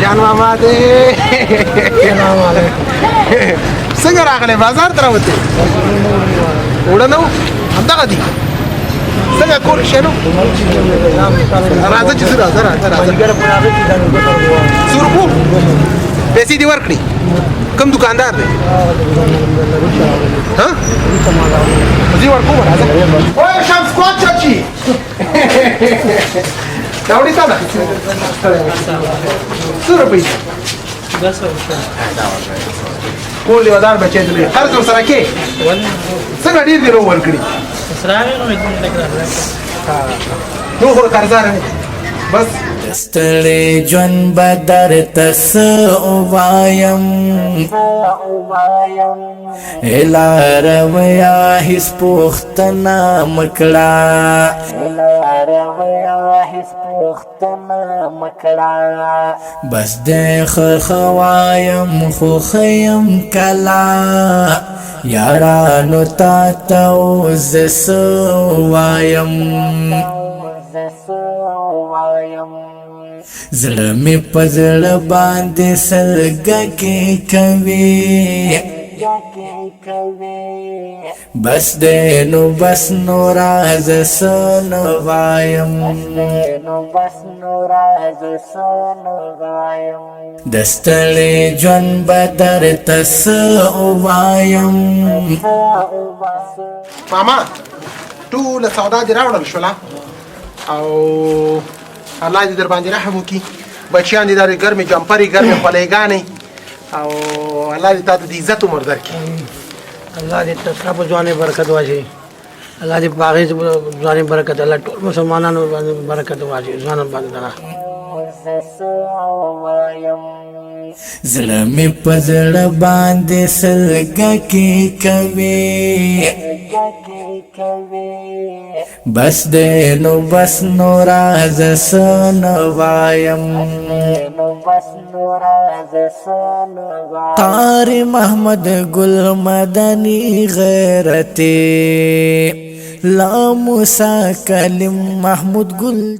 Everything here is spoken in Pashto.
جان ماما دې سلام علیکم. څنګه راغلی بازار ته راوتې وړه نه و همدغه دي څنګه کور ښه نو راځه چې زه راځه څو روپو پیسې دې ورکړي کوم دکاندار دی ها زه ورکوم راځه اوه شمس کوټ چاچی دا وړي تا ده څو روپۍ کول یو دار بچی دی قرض ورسره کې څنګه ډېر دې ورکړي نو خو قرضدار نه بس ستړي ژوند به درته څه ووایم لاره ویا هېڅ پوښتنه مه کړه بس دی ښه وایم خو ښه یم کله یارانو تا ته اوس زه څه ووایم زړه مې په زړه باندې سلګکې کوي بس دی نو بس نو راځه څه نه وایم د ستړي ژوند به درته څه ووایم ماما ټوله سودا دې راوړل شوله او الله دې در باندې رحم وکړي بچیان دې داري ګرمې جمپرې ګرمې خولۍ او الله دې تا ته د عزت عمر درکړي الله دې تاسو په ځواني برکت واچي الله دې په هغې ځواني برکت الله ټول مسلمانانو باندې برکت واچي ځوانان باندې زړه مې په زړه باندې سلګکې کوي بس دی نو بس نو راځه څه نه وایم قاری محمد گل مدنی غیرتی لا موسی کلم محمود گل